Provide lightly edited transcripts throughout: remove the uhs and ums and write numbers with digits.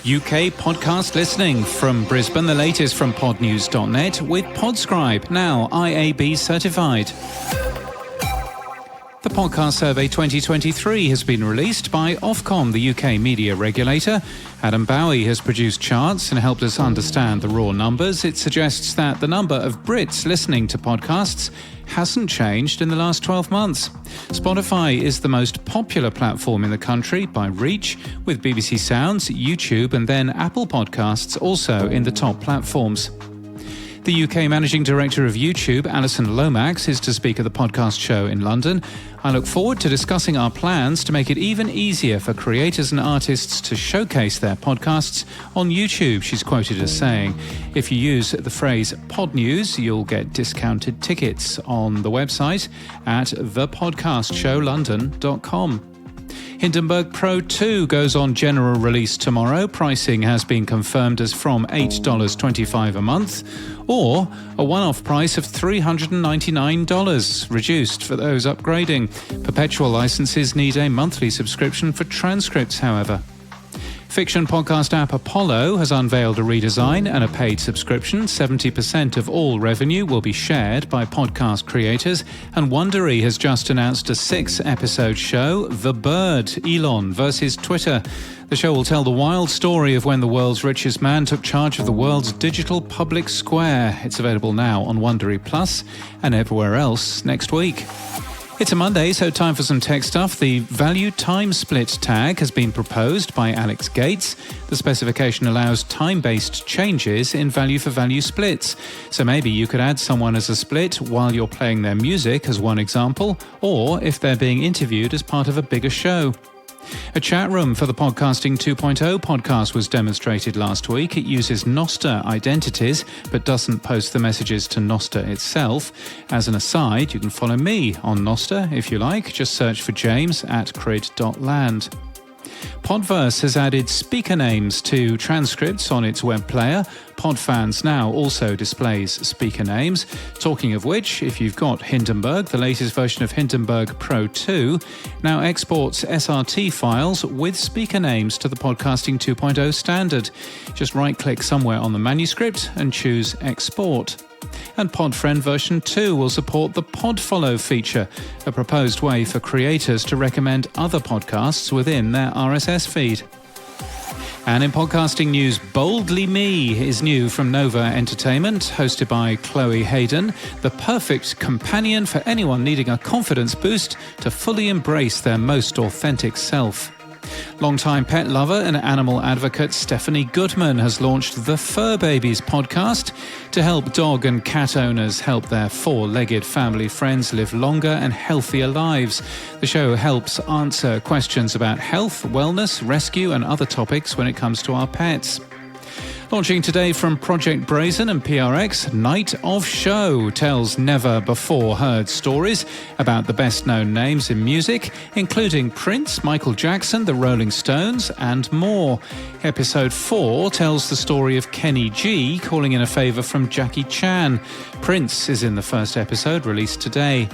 UK podcast listening. From Brisbane, the latest from podnews.net with Podscribe, now IAB certified. The Podcast Survey 2023 has been released by Ofcom, the UK media regulator. Adam Bowie has produced charts and helped us understand the raw numbers. It suggests that the number of Brits listening to podcasts hasn't changed in the last 12 months. Spotify is the most popular platform in the country by reach, with BBC Sounds, YouTube and then Apple Podcasts also in the top platforms. The UK Managing Director of YouTube, Alison Lomax, is to speak at the podcast show in London. I look forward to discussing our plans to make it even easier for creators and artists to showcase their podcasts on YouTube, she's quoted as saying. If you use the phrase PodNews, you'll get discounted tickets on the website at thepodcastshowlondon.com. Hindenburg Pro 2 goes on general release tomorrow. Pricing has been confirmed as from $8.25 a month, or a one-off price of $399, reduced for those upgrading. Perpetual licenses need a monthly subscription for transcripts, however. Fiction podcast app Apollo has unveiled a redesign and a paid subscription. 70% of all revenue will be shared by podcast creators, and Wondery has just announced a 6-episode show, The Bird, Elon versus Twitter. The show will tell the wild story of when the world's richest man took charge of the world's digital public square. It's available now on Wondery Plus and everywhere else next week. It's a Monday, so time for some tech stuff. The value time split tag has been proposed by Alex Gates. The specification allows time-based changes in value-for-value splits. So maybe you could add someone as a split while you're playing their music, as one example, or if they're being interviewed as part of a bigger show. A chat room for the Podcasting 2.0 podcast was demonstrated last week. It uses Nostr identities, but doesn't post the messages to Nostr itself. As an aside, you can follow me on Nostr if you like. Just search for James at crid.land. Podverse has added speaker names to transcripts on its web player. Podfans now also displays speaker names. Talking of which, if you've got Hindenburg, the latest version of Hindenburg Pro 2 now exports SRT files with speaker names to the Podcasting 2.0 standard. Just right-click somewhere on the manuscript and choose Export. And Podfriend version 2 will support the Podfollow feature, a proposed way for creators to recommend other podcasts within their RSS feed. And in podcasting news, Boldly Me is new from Nova Entertainment, hosted by Chloe Hayden, the perfect companion for anyone needing a confidence boost to fully embrace their most authentic self. Longtime pet lover and animal advocate Stephanie Goodman has launched the Fur Babies podcast to help dog and cat owners help their four-legged family friends live longer and healthier lives. The show helps answer questions about health, wellness, rescue and other topics when it comes to our pets. Launching today from Project Brazen and PRX, Night of Show tells never-before-heard stories about the best-known names in music, including Prince, Michael Jackson, the Rolling Stones, and more. Episode 4 tells the story of Kenny G calling in a favour from Jackie Chan. Prince is in the first episode, released today.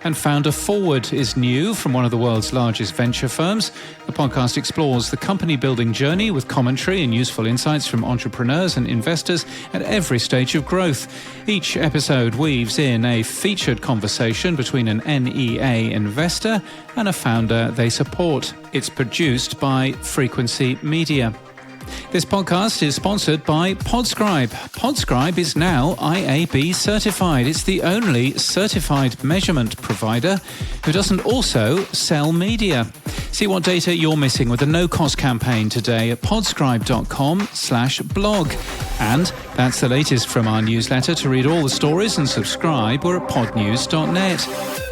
And Founder Forward is new from one of the world's largest venture firms. The podcast explores the company-building journey with commentary and useful insights from entrepreneurs and investors at every stage of growth. Each episode weaves in a featured conversation between an NEA investor and a founder they support. It's produced by Frequency Media. This podcast is sponsored by Podscribe. Podscribe is now IAB certified. It's the only certified measurement provider who doesn't also sell media. See what data you're missing with a no-cost campaign today at podscribe.com/blog. And that's the latest from our newsletter. To read all the stories and subscribe, we're at podnews.net.